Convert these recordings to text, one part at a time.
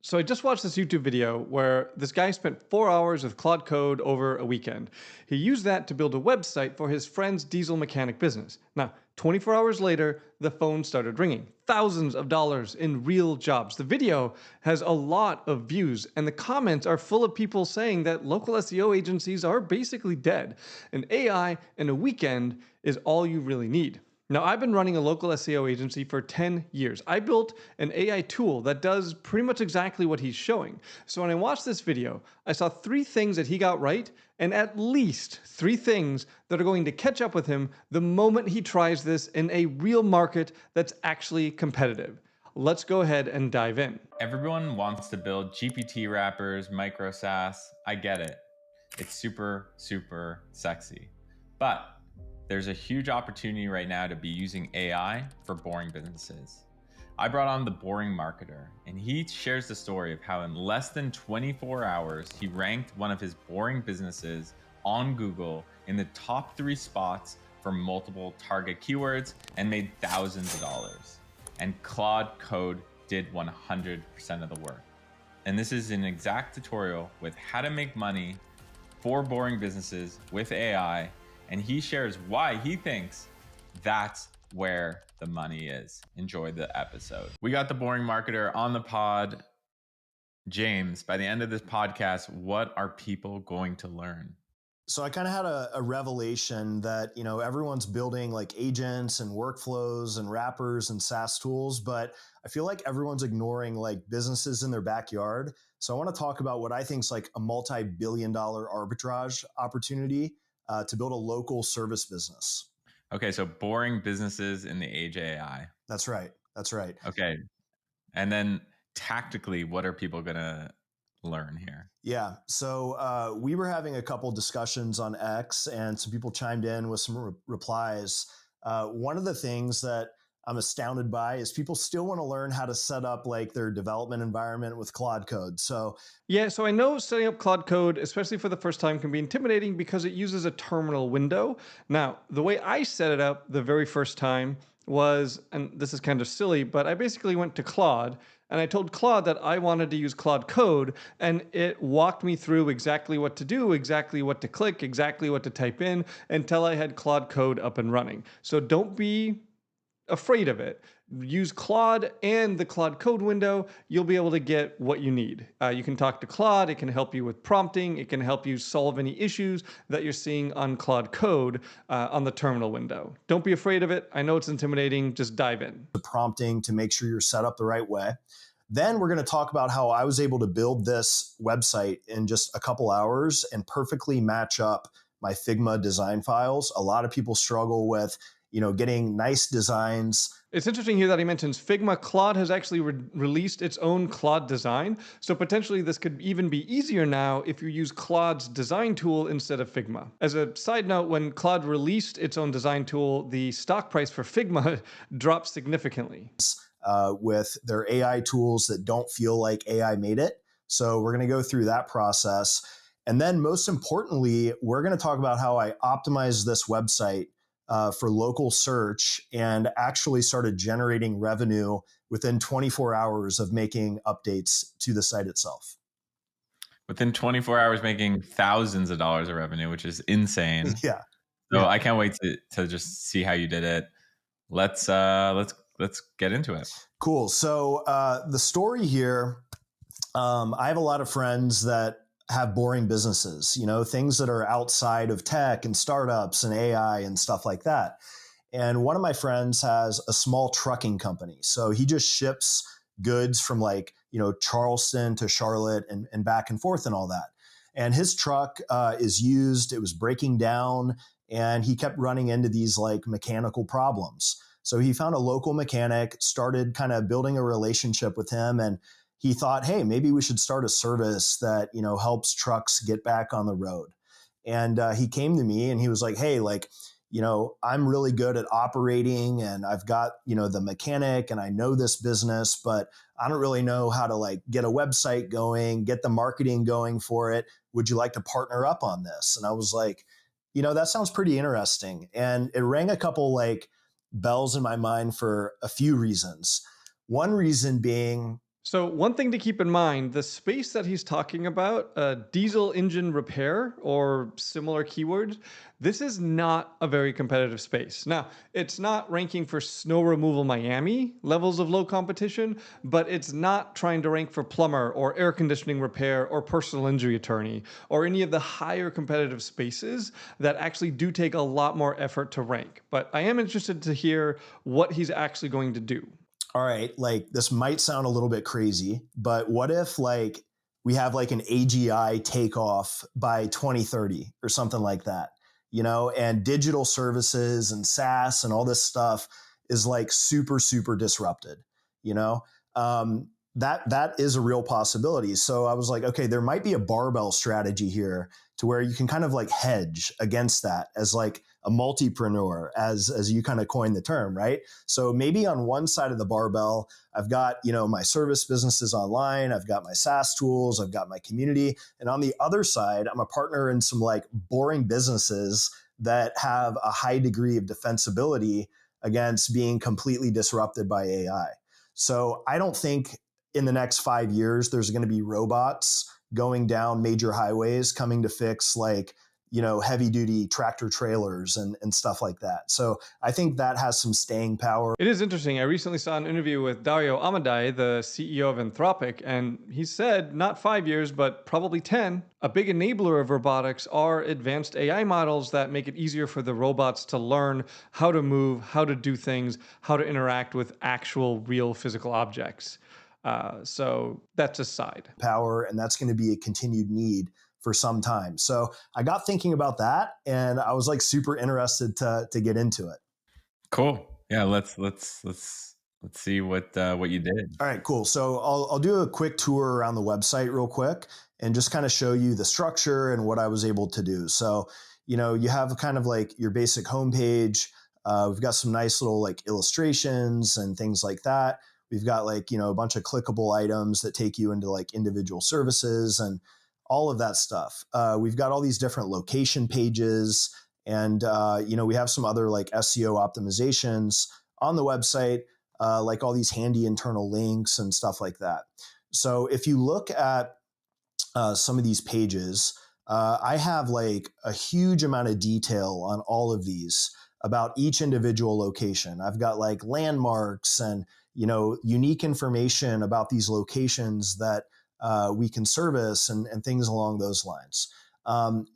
So I just watched this YouTube video where this guy spent 4 hours with Claude Code over a weekend. He used that to build a website for his friend's diesel mechanic business. Now, 24 hours later, the phone started ringing. Thousands of dollars in real jobs. The video has a lot of views, and the comments are full of people saying that local SEO agencies are basically dead. And AI in a weekend is all you really need. Now, I've been running a local SEO agency for 10 years. I built an AI tool that does pretty much exactly what he's showing. So when I watched this video, I saw 3 things that he got right, and at least 3 things that are going to catch up with him the moment he tries this in a real market that's actually competitive. Let's go ahead and dive in. Everyone wants to build GPT wrappers, micro SaaS. I get it. It's super, super sexy. But there's a huge opportunity right now to be using AI for boring businesses. I brought on the boring marketer, and he shares the story of how in less than 24 hours, he ranked one of his boring businesses on Google in the top 3 spots for multiple target keywords and made thousands of dollars. And Claude Code did 100% of the work. And this is an exact tutorial with how to make money for boring businesses with AI. And he shares why he thinks that's where the money is. Enjoy the episode. We got the boring marketer on the pod. James, by the end of this podcast, what are people going to learn? So I kind of had a revelation that, everyone's building like agents and workflows and wrappers and SaaS tools, but I feel like everyone's ignoring like businesses in their backyard. So I want to talk about what I think is like a multi-billion-dollar arbitrage opportunity to build a local service business. Okay, so boring businesses in the age of AI. That's right. That's right. Okay. And then tactically, what are people going to learn here? Yeah. So we were having a couple discussions on X, and some people chimed in with some replies. One of the things that I'm astounded by is people still want to learn how to set up like their development environment with Claude Code. So I know setting up Claude Code, especially for the first time, can be intimidating because it uses a terminal window. Now, the way I set it up the very first time was, and this is kind of silly, but I basically went to Claude and I told Claude that I wanted to use Claude Code, and it walked me through exactly what to do, exactly what to click, exactly what to type in until I had Claude Code up and running. So don't be afraid of it. Use Claude and the Claude Code window. You'll be able to get what you need. You can talk to Claude. It can help you with prompting. It can help you solve any issues that you're seeing on Claude Code on the terminal window. Don't be afraid of it. I know it's intimidating. Just dive in. The prompting to make sure you're set up the right way. Then we're going to talk about how I was able to build this website in just a couple hours and perfectly match up my Figma design files. A lot of people struggle with getting nice designs. It's interesting here that he mentions Figma. Claude has actually released its own Claude design. So potentially this could even be easier now if you use Claude's design tool instead of Figma. As a side note, when Claude released its own design tool, the stock price for Figma dropped significantly. With their AI tools that don't feel like AI made it. So we're going to go through that process. And then most importantly, we're going to talk about how I optimized this website for local search and actually started generating revenue within 24 hours of making updates to the site itself. Within 24 hours, making thousands of dollars of revenue, which is insane. Yeah. So I can't wait to just see how you did it. Let's get into it. Cool. So the story here, I have a lot of friends that have boring businesses, things that are outside of tech and startups and AI and stuff like that. And one of my friends has a small trucking company. So he just ships goods from Charleston to Charlotte and back and forth and all that. And his truck is used, it was breaking down, and he kept running into these mechanical problems. So he found a local mechanic, started kind of building a relationship with him, and he thought, hey, maybe we should start a service that, helps trucks get back on the road. And he came to me and he was like, hey, I'm really good at operating and I've got, the mechanic and I know this business, but I don't really know how to get a website going, get the marketing going for it. Would you like to partner up on this? And I was like, that sounds pretty interesting. And it rang a couple bells in my mind for a few reasons. One reason being, So, one thing to keep in mind, the space that he's talking about, diesel engine repair or similar keywords, this is not a very competitive space. Now, it's not ranking for snow removal Miami levels of low competition, but it's not trying to rank for plumber or air conditioning repair or personal injury attorney or any of the higher competitive spaces that actually do take a lot more effort to rank. But I am interested to hear what he's actually going to do. All right, like this might sound a little bit crazy, but what if like we have like an AGI takeoff by 2030 or something like that, and digital services and SaaS and all this stuff is like super, super disrupted, you know? That is a real possibility. So I was like, okay, there might be a barbell strategy here to where you can kind of like hedge against that as like a multipreneur, as you kind of coined the term, right? So maybe on one side of the barbell, I've got, my service businesses online, I've got my SaaS tools, I've got my community. And on the other side, I'm a partner in some like boring businesses that have a high degree of defensibility against being completely disrupted by AI. So I don't think in the next 5 years, there's going to be robots going down major highways coming to fix like, heavy duty tractor trailers and stuff like that. So I think that has some staying power. It is interesting. I recently saw an interview with Dario Amadei, the CEO of Anthropic, and he said not 5 years, but probably 10. A big enabler of robotics are advanced AI models that make it easier for the robots to learn how to move, how to do things, how to interact with actual real physical objects. So that's a side. Power, and that's going to be a continued need for some time. So I got thinking about that, and I was like super interested to get into it. Cool. Yeah, let's see what you did. All right, cool. So I'll do a quick tour around the website real quick and just kind of show you the structure and what I was able to do. So, you have kind of like your basic homepage. We've got some nice little like illustrations and things like that. We've got like, a bunch of clickable items that take you into like individual services and all of that stuff. We've got all these different location pages, and we have some other like SEO optimizations on the website, like all these handy internal links and stuff like that. So if you look at some of these pages, I have like a huge amount of detail on all of these about each individual location. I've got like landmarks and unique information about these locations that we can service and things along those lines.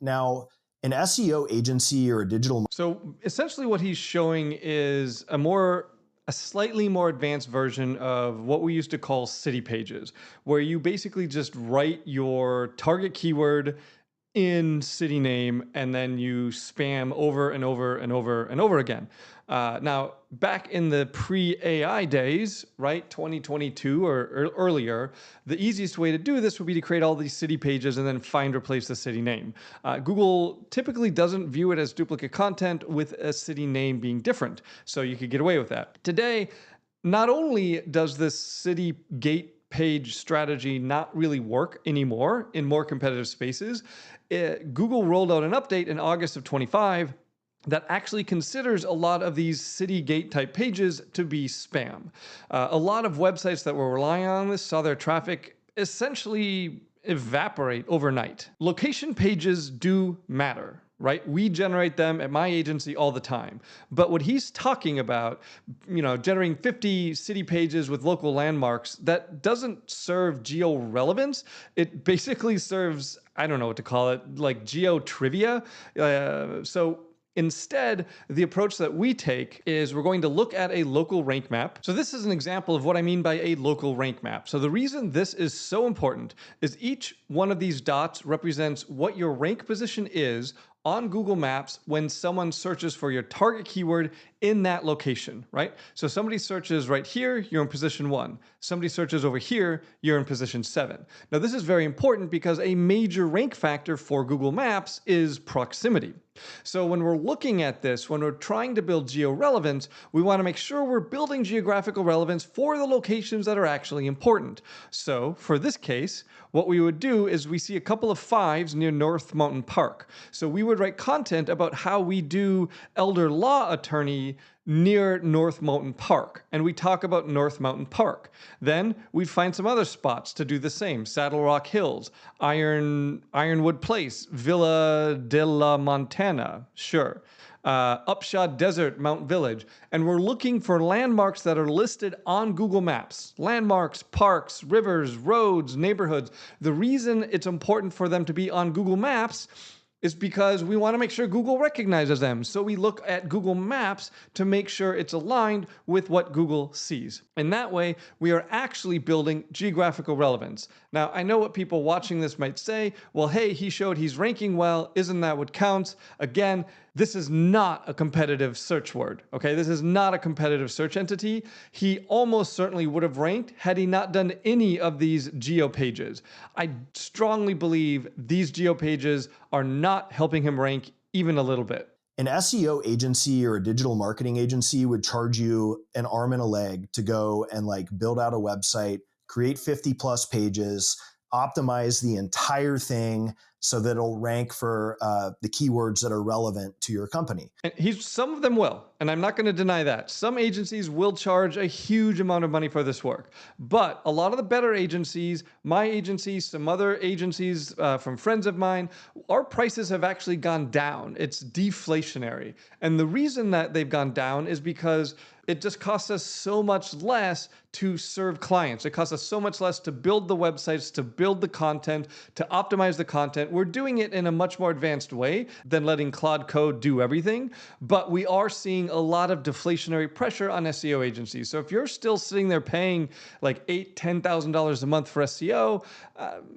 Now, an SEO agency or a digital. So essentially, what he's showing is a slightly more advanced version of what we used to call city pages, where you basically just write your target keyword in city name and then you spam over and over and over and over again. Now, back in the pre-AI days, right, 2022 or earlier, the easiest way to do this would be to create all these city pages and then find replace the city name. Google typically doesn't view it as duplicate content with a city name being different, so you could get away with that. Today, not only does this city gate page strategy not really work anymore in more competitive spaces, Google rolled out an update in August of 25 that actually considers a lot of these city gate type pages to be spam. A lot of websites that were relying on this saw their traffic essentially evaporate overnight. Location pages do matter, right? We generate them at my agency all the time. But what he's talking about, generating 50 city pages with local landmarks, that doesn't serve geo relevance. It basically serves, I don't know what to call it, like geo trivia. So instead, the approach that we take is we're going to look at a local rank map. So this is an example of what I mean by a local rank map. So the reason this is so important is each one of these dots represents what your rank position is on Google Maps when someone searches for your target keyword in that location, right? So somebody searches right here, you're in position 1. Somebody searches over here, you're in position 7. Now this is very important because a major rank factor for Google Maps is proximity. So when we're looking at this, when we're trying to build geo-relevance, we want to make sure we're building geographical relevance for the locations that are actually important. So for this case, what we would do is we see a couple of 5s near North Mountain Park. So we would write content about how we do elder law attorney near North Mountain Park, and we talk about North Mountain Park. Then we find some other spots to do the same: Saddle Rock Hills, Ironwood Place, Villa de la Montana, sure. Upshot Desert, Mount Village, and we're looking for landmarks that are listed on Google Maps. Landmarks, parks, rivers, roads, neighborhoods. The reason it's important for them to be on Google Maps is because we want to make sure Google recognizes them. So we look at Google Maps to make sure it's aligned with what Google sees. And that way, we are actually building geographical relevance. Now, I know what people watching this might say: well, hey, he showed he's ranking well. Isn't that what counts? Again, this is not a competitive search word, okay? This is not a competitive search entity. He almost certainly would have ranked had he not done any of these geo pages. I strongly believe these geo pages are not helping him rank even a little bit. An SEO agency or a digital marketing agency would charge you an arm and a leg to go and like build out a website, create 50 plus pages, optimize the entire thing so that it'll rank for the keywords that are relevant to your company. And some of them will, and I'm not going to deny that. Some agencies will charge a huge amount of money for this work. But a lot of the better agencies, my agency, some other agencies from friends of mine, our prices have actually gone down. It's deflationary. And the reason that they've gone down is because it just costs us so much less to serve clients. It costs us so much less to build the websites, to build the content, to optimize the content. We're doing it in a much more advanced way than letting Claude Code do everything. But we are seeing a lot of deflationary pressure on SEO agencies. So if you're still sitting there paying like $8,000, $10,000 a month for SEO,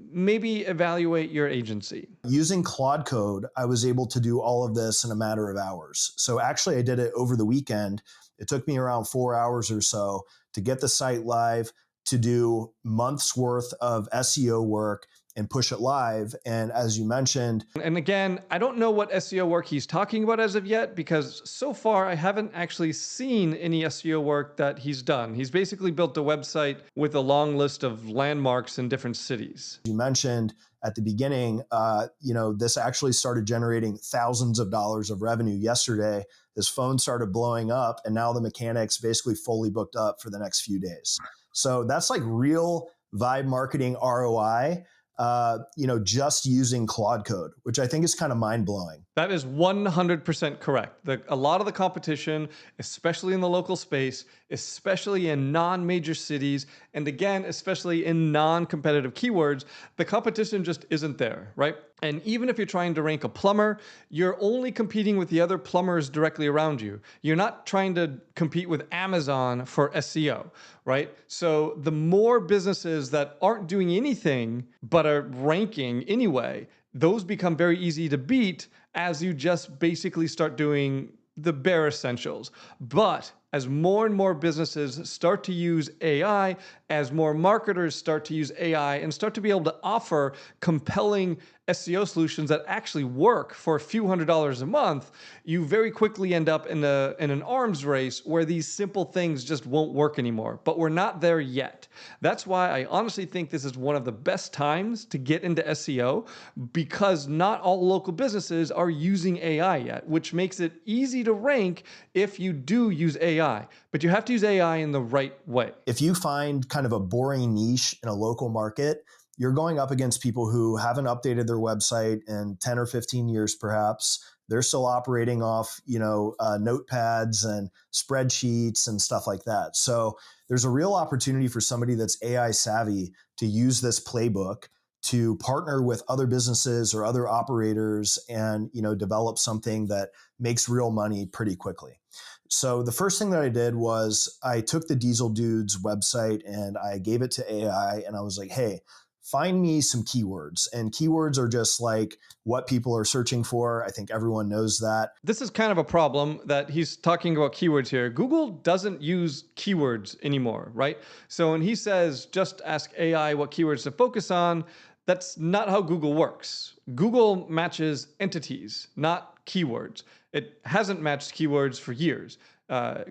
maybe evaluate your agency. Using Claude Code, I was able to do all of this in a matter of hours. So actually, I did it over the weekend. It took me around 4 hours or so to get the site live, to do months worth of SEO work and push it live. And as you mentioned, and again, I don't know what SEO work he's talking about as of yet, because so far I haven't actually seen any SEO work that he's done. He's basically built a website with a long list of landmarks in different cities. You mentioned at the beginning, this actually started generating thousands of dollars of revenue yesterday. His phone started blowing up, and now the mechanic's basically fully booked up for the next few days. So that's like real vibe marketing ROI, just using Claude Code, which I think is kind of mind blowing. That is 100% correct. A lot of the competition, especially in the local space, especially in non-major cities, and again, especially in non-competitive keywords, the competition just isn't there, right? And even if you're trying to rank a plumber, you're only competing with the other plumbers directly around you. You're not trying to compete with Amazon for SEO, right? So the more businesses that aren't doing anything but are ranking anyway, those become very easy to beat as you just basically start doing the bare essentials. But as more and more businesses start to use AI, as more marketers start to use AI and start to be able to offer compelling SEO solutions that actually work for a few $100s a month, you very quickly end up in an arms race where these simple things just won't work anymore. But we're not there yet. That's why I honestly think this is one of the best times to get into SEO, because not all local businesses are using AI yet, which makes it easy to rank if you do use AI. But you have to use AI in the right way. If you find kind of a boring niche in a local market, you're going up against people who haven't updated their website in 10 or 15 years, perhaps. They're still operating off, notepads and spreadsheets and stuff like that. So there's a real opportunity for somebody that's AI savvy to use this playbook to partner with other businesses or other operators and, develop something that makes real money pretty quickly. So the first thing that I did was I took the Diesel Dudes website and I gave it to AI, and I was like, hey, find me some keywords. And keywords are just like what people are searching for. I think everyone knows that. This is kind of a problem that he's talking about keywords here. Google doesn't use keywords anymore, right? So when he says just ask AI what keywords to focus on, that's not how Google works. Google matches entities, not keywords. It hasn't matched keywords for years.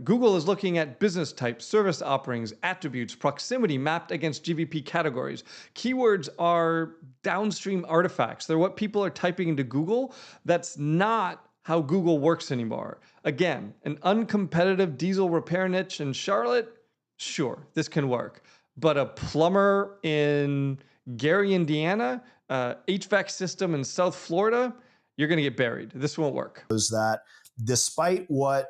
Google is looking at business types, service offerings, attributes, proximity mapped against GVP categories. Keywords are downstream artifacts. They're what people are typing into Google. That's not how Google works anymore. Again, an uncompetitive diesel repair niche in Charlotte, sure, this can work. But a plumber in Gary, Indiana, HVAC system in South Florida, you're going to get buried. This won't work. Is that despite what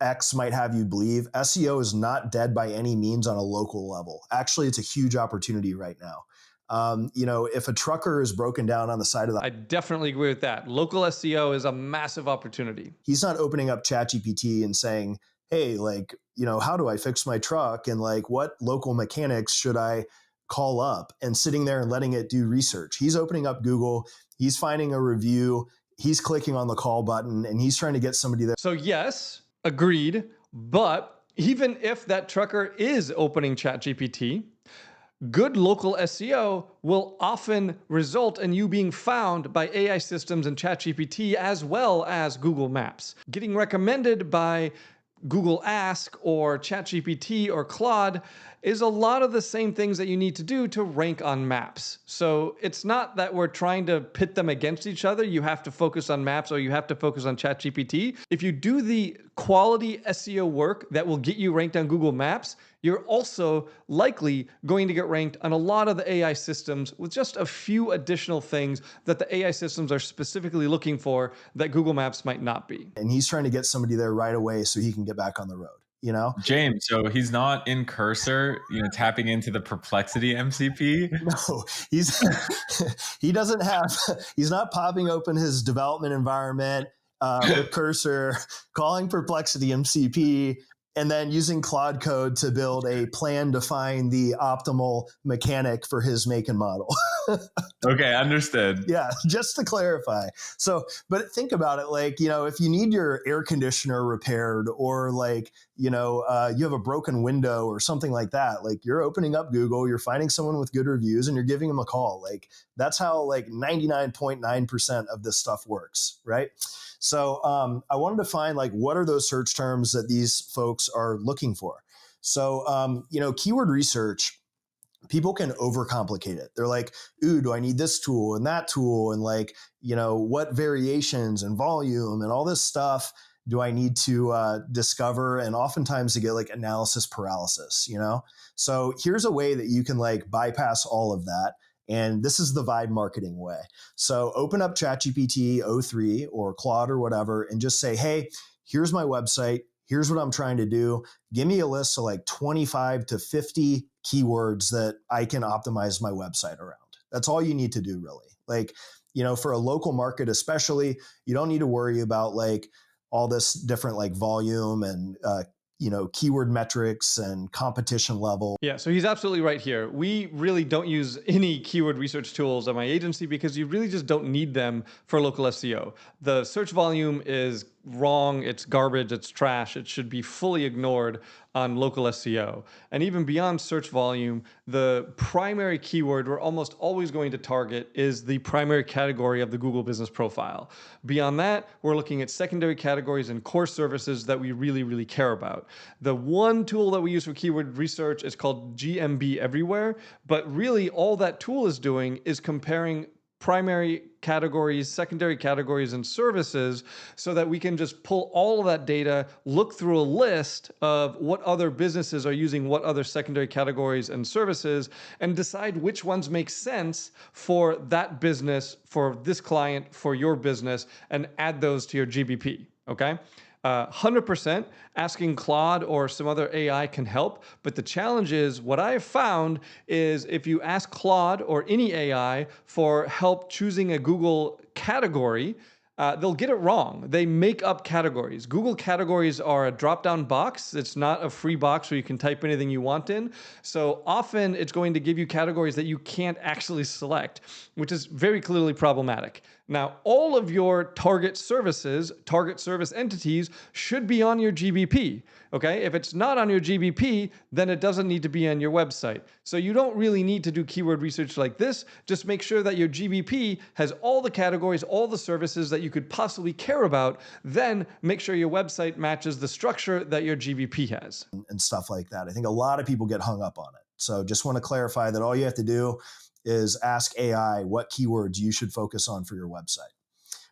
X might have you believe, SEO is not dead by any means on a local level. Actually, it's a huge opportunity right now. If a trucker is broken down on the side of the, I definitely agree with that. Local SEO is a massive opportunity. he's not opening up ChatGPT and saying, hey, how do I fix my truck? And what local mechanics should I call up, and sitting there and letting it do research. He's opening up Google, he's finding a review, he's clicking on the call button, and he's trying to get somebody there. So yes, agreed. But even if that trucker is opening ChatGPT, good local SEO will often result in you being found by AI systems and ChatGPT as well as Google Maps. Getting recommended by Google Ask or ChatGPT or Claude is a lot of the same things that you need to do to rank on maps. So it's not that we're trying to pit them against each other. You have to focus on maps or you have to focus on ChatGPT. If you do the quality SEO work that will get you ranked on Google Maps, you're also likely going to get ranked on a lot of the AI systems with just a few additional things that the AI systems are specifically looking for that Google Maps might not be. And he's trying to get somebody there right away so he can get back on the road. James, so he's not in Cursor, tapping into the Perplexity MCP. No, he's not popping open his development environment with Cursor, calling Perplexity MCP, and then using Claude Code to build a plan to find the optimal mechanic for his make and model. Okay, understood. Yeah, just to clarify. So, but think about it, if you need your air conditioner repaired, or you have a broken window or something like that, you're opening up Google, you're finding someone with good reviews, and you're giving them a call. That's how 99.9% of this stuff works, right? So I wanted to find what are those search terms that these folks are looking for. So, keyword research, people can overcomplicate it. They're like, ooh, do I need this tool and that tool? And what variations and volume and all this stuff do I need to discover? And oftentimes they get analysis paralysis, So here's a way that you can bypass all of that. And this is the vibe marketing way. So open up ChatGPT o3 or Claude or whatever, and just say, hey, here's my website. Here's what I'm trying to do. Give me a list of 25 to 50 keywords that I can optimize my website around. That's all you need to do, really. For a local market, especially, you don't need to worry about all this different volume and keyword metrics and competition level. Yeah, so he's absolutely right here. We really don't use any keyword research tools at my agency because you really just don't need them for local SEO. The search volume is wrong, it's garbage, it's trash. It should be fully ignored on local SEO. And even beyond search volume, the primary keyword we're almost always going to target is the primary category of the Google Business Profile. Beyond that, we're looking at secondary categories and core services that we really, really care about. The one tool that we use for keyword research is called GMB Everywhere, but really all that tool is doing is comparing primary categories, secondary categories, and services so that we can just pull all of that data, look through a list of what other businesses are using what other secondary categories and services, and decide which ones make sense for that business, for this client, for your business, and add those to your GBP, okay? 100% asking Claude or some other AI can help, but the challenge is what I have found is if you ask Claude or any AI for help choosing a Google category, they'll get it wrong. They make up categories. Google categories are a drop-down box. It's not a free box where you can type anything you want in. So often it's going to give you categories that you can't actually select, which is very clearly problematic. Now, all of your target services, target service entities should be on your GBP, okay? If it's not on your GBP, then it doesn't need to be on your website. So you don't really need to do keyword research like this. Just make sure that your GBP has all the categories, all the services that you could possibly care about. Then make sure your website matches the structure that your GBP has. And stuff like that. I think a lot of people get hung up on it. So just want to clarify that all you have to do is ask AI what keywords you should focus on for your website.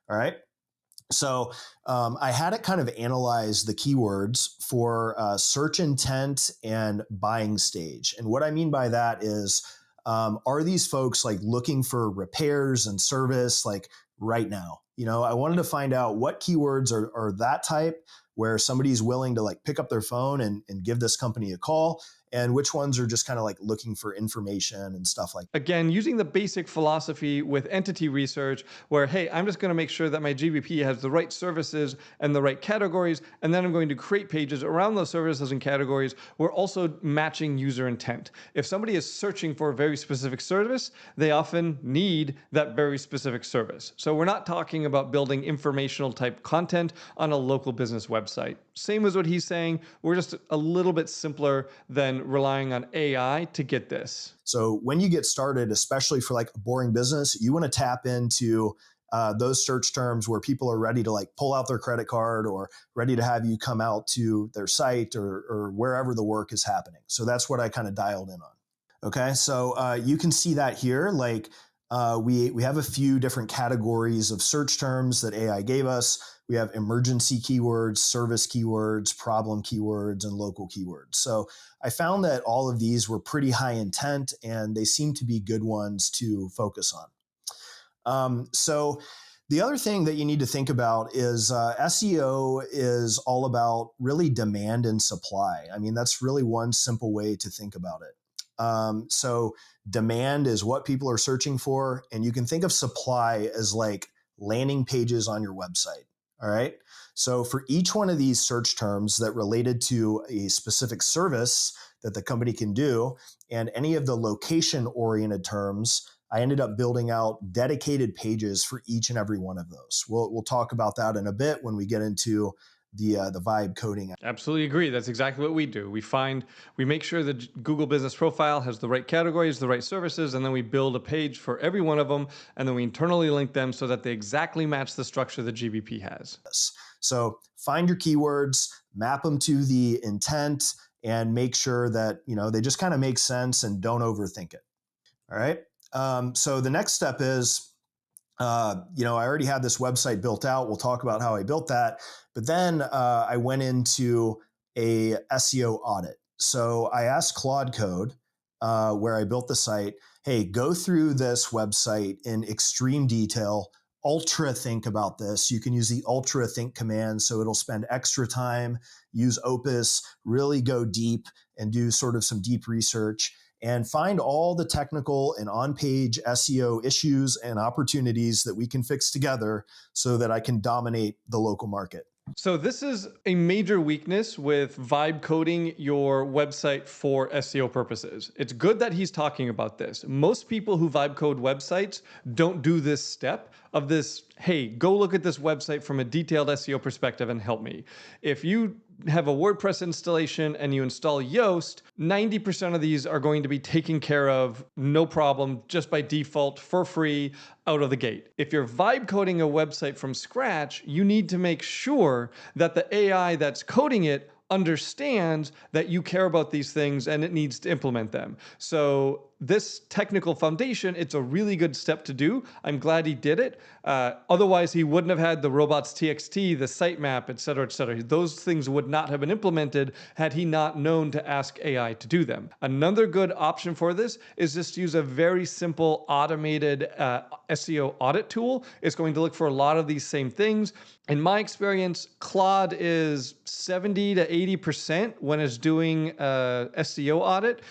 All right. So I had it kind of analyze the keywords for search intent and buying stage. And what I mean by that is, are these folks like looking for repairs and service like right now? I wanted to find out what keywords are that type where somebody's willing to like pick up their phone and give this company a call, and which ones are just kind of like looking for information and stuff like that. Again, using the basic philosophy with entity research, where, hey, I'm just going to make sure that my GBP has the right services and the right categories, and then I'm going to create pages around those services and categories. We're also matching user intent. If somebody is searching for a very specific service, they often need that very specific service. So we're not talking about building informational type content on a local business website. Same as what he's saying, we're just a little bit simpler than relying on AI to get this. So when you get started, especially for like a boring business, you want to tap into those search terms where people are ready to like pull out their credit card or ready to have you come out to their site or wherever the work is happening. So that's what I kind of dialed in on. Okay, so you can see that here. Like we have a few different categories of search terms that AI gave us. We have emergency keywords, service keywords, problem keywords, and local keywords. So I found that all of these were pretty high intent and they seem to be good ones to focus on. So the other thing that you need to think about is SEO is all about really demand and supply. I mean, that's really one simple way to think about it. So demand is what people are searching for, and you can think of supply as like landing pages on your website. All right. So for each one of these search terms that related to a specific service that the company can do, and any of the location oriented terms, I ended up building out dedicated pages for each and every one of those. We'll talk about that in a bit when we get into the vibe coding. Absolutely agree. That's exactly what we do. We make sure that Google Business Profile has the right categories, the right services, and then we build a page for every one of them, and then we internally link them so that they exactly match the structure that GBP has. So find your keywords, map them to the intent, and make sure that they just kind of make sense and don't overthink it. All right. So the next step is, I already had this website built out. We'll talk about how I built that. But then I went into a SEO audit. So I asked Claude Code, where I built the site, hey, go through this website in extreme detail, ultra think about this. You can use the ultra think command, so it'll spend extra time, use Opus, really go deep and do sort of some deep research and find all the technical and on-page SEO issues and opportunities that we can fix together so that I can dominate the local market. So this is a major weakness with vibe coding your website for SEO purposes. It's good that he's talking about this. Most people who vibe code websites don't do this step of this, hey, go look at this website from a detailed SEO perspective and help me. If you have a WordPress installation and you install Yoast, 90% of these are going to be taken care of, no problem, just by default, for free, out of the gate. If you're vibe coding a website from scratch, you need to make sure that the AI that's coding it understands that you care about these things and it needs to implement them. So this technical foundation, it's a really good step to do. I'm glad he did it. Otherwise, he wouldn't have had the robots.txt, the sitemap, et cetera, et cetera. Those things would not have been implemented had he not known to ask AI to do them. Another good option for this is just to use a very simple automated SEO audit tool. It's going to look for a lot of these same things. In my experience, Claude is 70 to 80% when it's doing SEO audit.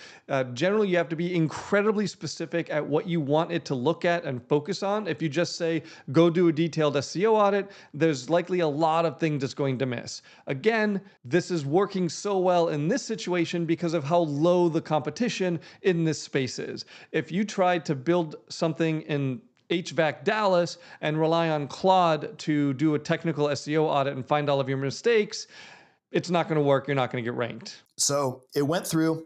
Generally, you have to be incredibly specific at what you want it to look at and focus on. If you just say, go do a detailed SEO audit, there's likely a lot of things it's going to miss. Again, this is working so well in this situation because of how low the competition in this space is. If you tried to build something in HVAC Dallas and rely on Claude to do a technical SEO audit and find all of your mistakes, it's not going to work. You're not going to get ranked. So it went through.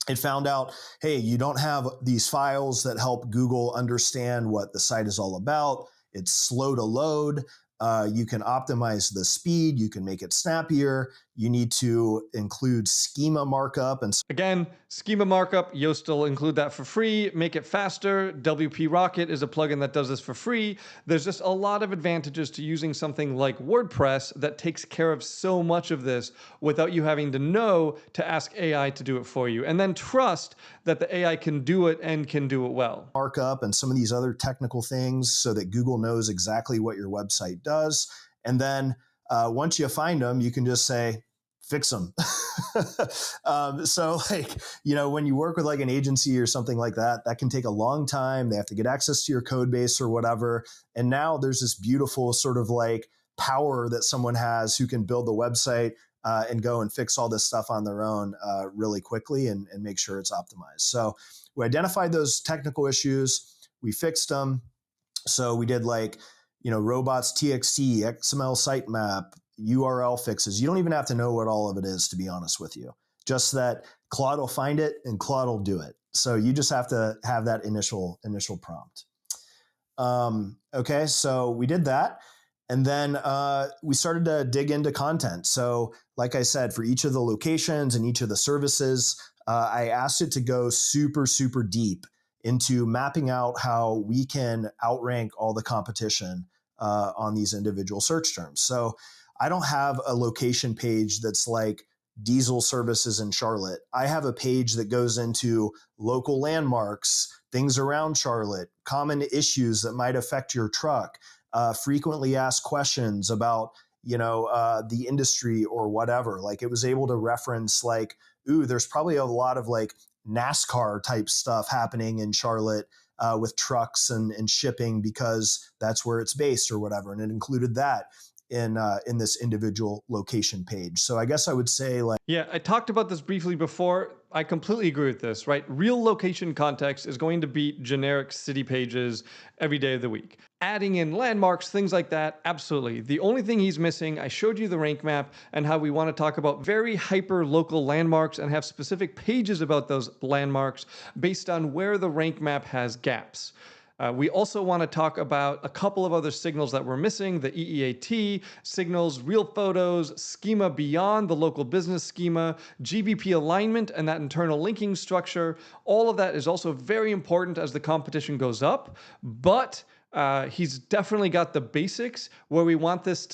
It found out, hey, you don't have these files that help Google understand what the site is all about. It's slow to load. You can optimize the speed. You can make it snappier. You need to include schema markup and Again, schema markup, Yoast will include that for free, make it faster. WP Rocket is a plugin that does this for free. There's just a lot of advantages to using something like WordPress that takes care of so much of this without you having to know to ask AI to do it for you. And then trust that the AI can do it and can do it well. markup and some of these other technical things so that Google knows exactly what your website does. And then once you find them, you can just say, fix them. So like, when you work with like an agency or something like that, that can take a long time. They have to get access to your code base or whatever. And now there's this beautiful sort of like power that someone has who can build the website and go and fix all this stuff on their own really quickly and make sure it's optimized. So we identified those technical issues. We fixed them. So we did like, robots.txt, XML sitemap, URL fixes. You don't even have to know what all of it is, to be honest with you. Just that Claude will find it and Claude will do it. So you just have to have that initial prompt. Okay, so we did that. And then we started to dig into content. So like I said, for each of the locations and each of the services, I asked it to go super, super deep into mapping out how we can outrank all the competition on these individual search terms. So I don't have a location page that's like diesel services in Charlotte. I have a page that goes into local landmarks, things around Charlotte, common issues that might affect your truck, frequently asked questions about, the industry or whatever. Like it was able to reference like, ooh, there's probably a lot of like NASCAR type stuff happening in Charlotte with trucks and shipping because that's where it's based or whatever. And it included that in this individual location page. So I guess I would say like, Yeah, I talked about this briefly before. I completely agree with this, right? Real location context is going to beat generic city pages every day of the week. Adding in landmarks, things like that, absolutely. The only thing he's missing, I showed you the rank map and how we want to talk about very hyper local landmarks and have specific pages about those landmarks based on where the rank map has gaps. We also want to talk about a couple of other signals that we're missing, the EEAT signals, real photos, schema beyond the local business schema, GBP alignment and that internal linking structure. All of that is also very important as the competition goes up, but he's definitely got the basics where we want this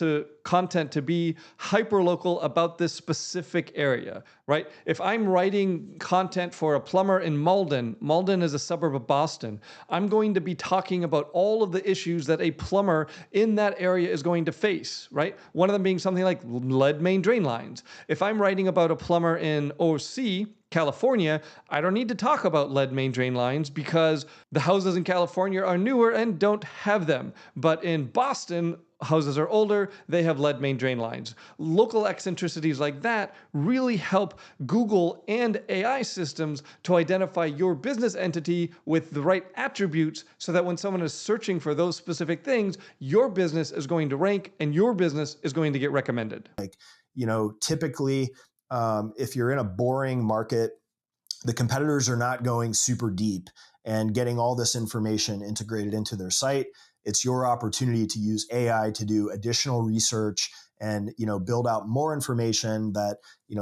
content to be hyper local about this specific area, right? If I'm writing content for a plumber in Malden, Malden is a suburb of Boston, I'm going to be talking about all of the issues that a plumber in that area is going to face, right? One of them being something like lead main drain lines. If I'm writing about a plumber in OC, California, I don't need to talk about lead main drain lines because the houses in California are newer and don't have them. But in Boston, houses are older, they have lead main drain lines. Local eccentricities like that really help Google and AI systems to identify your business entity with the right attributes so that when someone is searching for those specific things, your business is going to rank and your business is going to get recommended. Typically, if you're in a boring market, the competitors are not going super deep and getting all this information integrated into their site. It's your opportunity to use AI to do additional research and build out more information that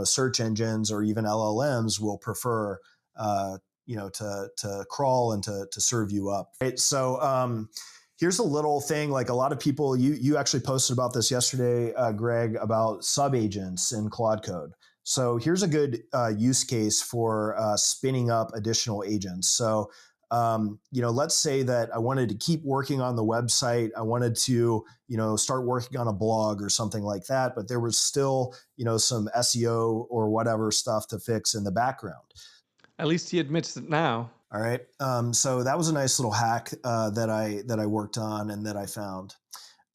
search engines or even LLMs will prefer to crawl and to serve you up. Right? So here's a little thing, like a lot of people, you actually posted about this yesterday, Greg, about subagents in Claude Code. So here's a good use case for spinning up additional agents. So, let's say that I wanted to keep working on the website. I wanted to, start working on a blog or something like that, but there was still, some SEO or whatever stuff to fix in the background. At least he admits it now. All right. So that was a nice little hack that I worked on and that I found.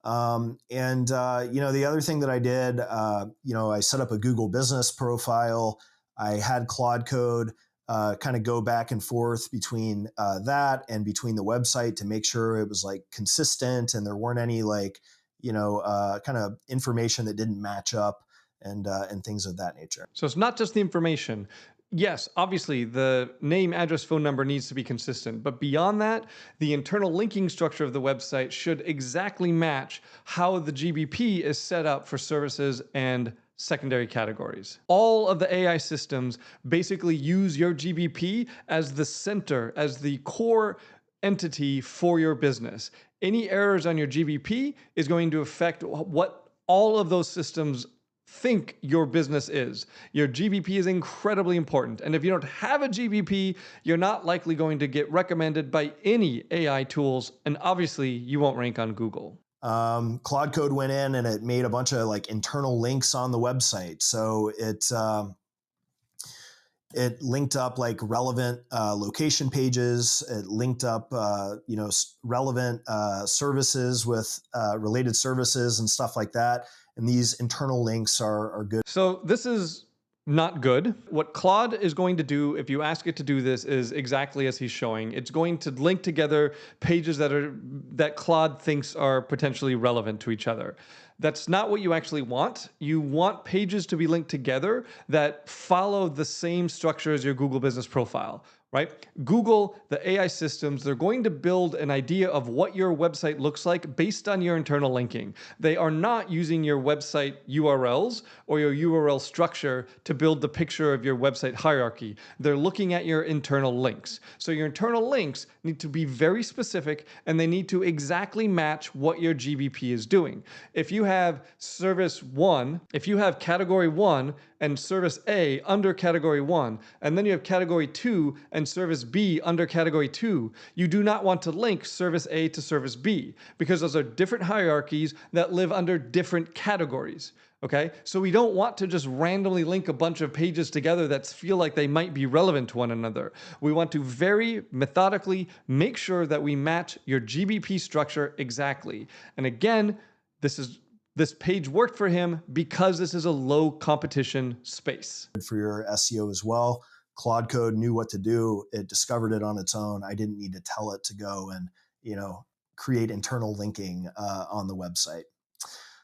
The other thing that I did, I set up a Google business profile. I had Claude Code kind of go back and forth between that and between the website to make sure it was like consistent and there weren't any kind of information that didn't match up and things of that nature. So it's not just the information. Yes, obviously the name, address, phone number needs to be consistent. But beyond that, the internal linking structure of the website should exactly match how the GBP is set up for services and secondary categories. All of the AI systems basically use your GBP as the center, as the core entity for your business. Any errors on your GBP is going to affect what all of those systems think your business is. Your GBP is incredibly important. And if you don't have a GBP, you're not likely going to get recommended by any AI tools. And obviously, you won't rank on Google. Claude Code went in and it made a bunch of like internal links on the website. So it linked up like relevant location pages. It linked up, relevant services with related services and stuff like that. And these internal links are good. So this is not good. What Claude is going to do, if you ask it to do this, is exactly as he's showing. It's going to link together pages that Claude thinks are potentially relevant to each other. That's not what you actually want. You want pages to be linked together that follow the same structure as your Google business profile, right? Google, the AI systems, they're going to build an idea of what your website looks like based on your internal linking. They are not using your website URLs or your URL structure to build the picture of your website hierarchy. They're looking at your internal links. So your internal links need to be very specific and they need to exactly match what your GBP is doing. If you have service one, if you have category one and service A under category one, and then you have category two and service B under category two, you do not want to link service A to service B because those are different hierarchies that live under different categories. Okay, so we don't want to just randomly link a bunch of pages together that feel like they might be relevant to one another. We want to very methodically make sure that we match your GBP structure exactly. And again, this page worked for him because this is a low competition space. For your SEO as well. Claude Code knew what to do. It discovered it on its own. I didn't need to tell it to go and, create internal linking on the website.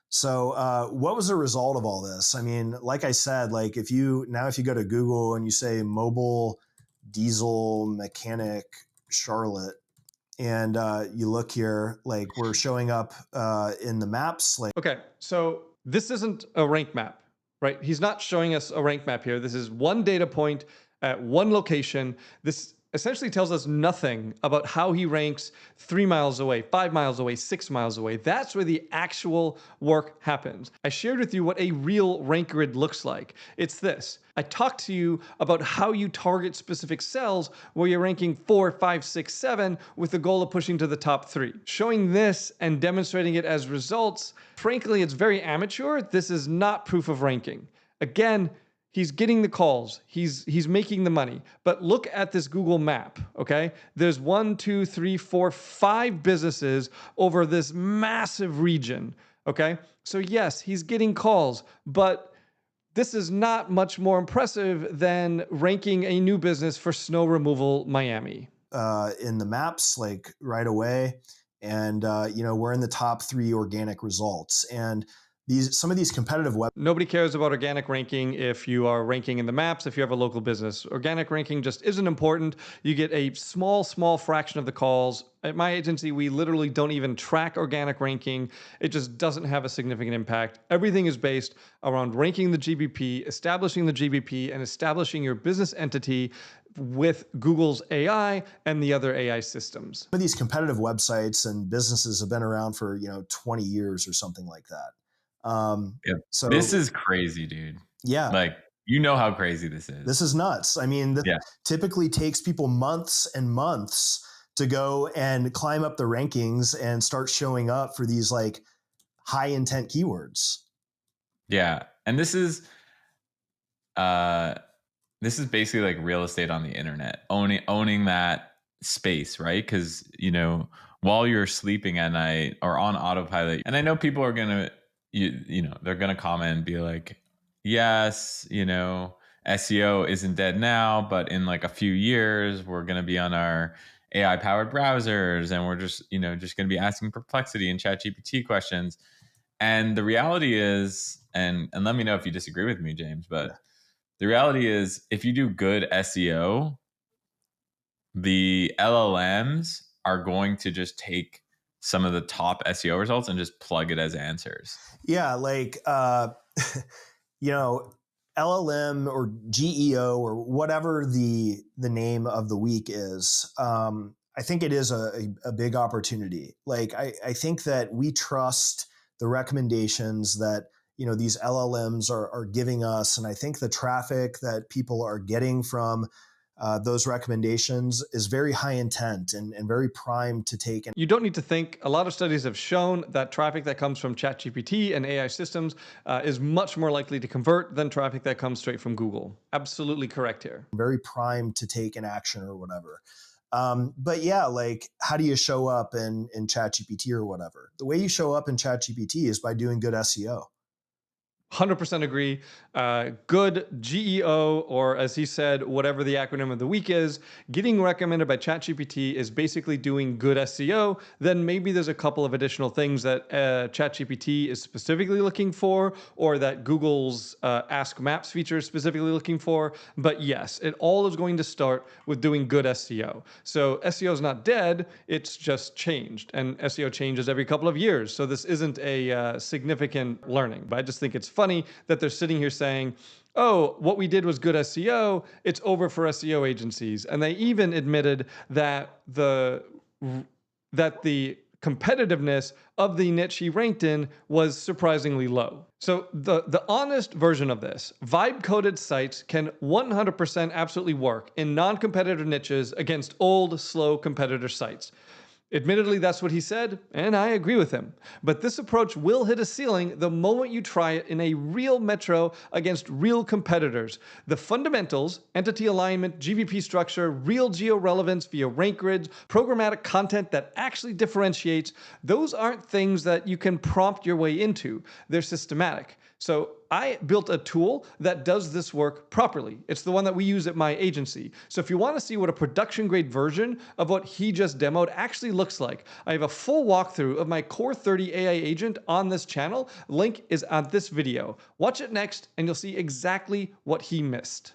So what was the result of all this? I mean, like I said, like if you go to Google and you say mobile diesel mechanic Charlotte, and you look here, like we're showing up in the maps. Okay, so this isn't a rank map, right? He's not showing us a rank map here. This is one data point at one location. This essentially tells us nothing about how he ranks 3 miles away, 5 miles away, 6 miles away. That's where the actual work happens. I shared with you what a real rank grid looks like. It's this. I talked to you about how you target specific cells where you're ranking 4, 5, 6, 7 with the goal of pushing to the top 3. Showing this and demonstrating it as results, frankly, it's very amateur. This is not proof of ranking. Again, he's getting the calls. He's making the money. But look at this Google map, okay? There's 1, 2, 3, 4, 5 businesses over this massive region, okay? So yes, he's getting calls, but this is not much more impressive than ranking a new business for snow removal Miami. In the maps, like right away. And, we're in the top 3 organic results. And some of these competitive web. Nobody cares about organic ranking if you are ranking in the maps, if you have a local business. Organic ranking just isn't important. You get a small fraction of the calls. At my agency, we literally don't even track organic ranking. It just doesn't have a significant impact. Everything is based around ranking the GBP, establishing the GBP, and establishing your business entity with Google's AI and the other AI systems. Some of these competitive websites and businesses have been around for, 20 years or something like that. Yeah. So this is crazy, dude. Yeah. Like, how crazy this is. This is nuts. I mean, this typically takes people months and months to go and climb up the rankings and start showing up for these like high intent keywords. Yeah. And this is basically like real estate on the internet, owning that space, right? Because, while you're sleeping at night or on autopilot, and I know people are going to, they're going to comment and be like, yes, SEO isn't dead now, but in like a few years, we're going to be on our AI powered browsers and we're just going to be asking Perplexity and ChatGPT questions. And the reality is, and let me know if you disagree with me, James, but The reality is, if you do good SEO, the LLMs are going to just take some of the top SEO results and just plug it as answers. Yeah, like you know, LLM or GEO or whatever the name of the week is. I think it is a big opportunity. Like I think that we trust the recommendations that these LLMs are giving us, and I think the traffic that people are getting from those recommendations is very high intent and very primed to take. You don't need to think. A lot of studies have shown that traffic that comes from ChatGPT and AI systems is much more likely to convert than traffic that comes straight from Google. Absolutely correct here. Very primed to take an action or whatever. But yeah, like how do you show up in ChatGPT or whatever? The way you show up in ChatGPT is by doing good SEO. 100% agree. Good GEO, or as he said, whatever the acronym of the week is, getting recommended by ChatGPT is basically doing good SEO. Then maybe there's a couple of additional things that ChatGPT is specifically looking for, or that Google's Ask Maps feature is specifically looking for. But yes, it all is going to start with doing good SEO. So SEO is not dead, it's just changed. And SEO changes every couple of years. So this isn't a significant learning. But I just think it's funny that they're sitting here saying, oh, what we did was good SEO, it's over for SEO agencies. And they even admitted that the competitiveness of the niche he ranked in was surprisingly low. So the honest version of this, vibe-coded sites can 100% absolutely work in non-competitive niches against old, slow competitor sites. Admittedly, that's what he said, and I agree with him. But this approach will hit a ceiling the moment you try it in a real metro against real competitors. The fundamentals, entity alignment, GVP structure, real geo-relevance via rank grids, programmatic content that actually differentiates, those aren't things that you can prompt your way into. They're systematic. So I built a tool that does this work properly. It's the one that we use at my agency. So if you want to see what a production grade version of what he just demoed actually looks like, I have a full walkthrough of my Core 30 AI agent on this channel. Link is on this video. Watch it next and you'll see exactly what he missed.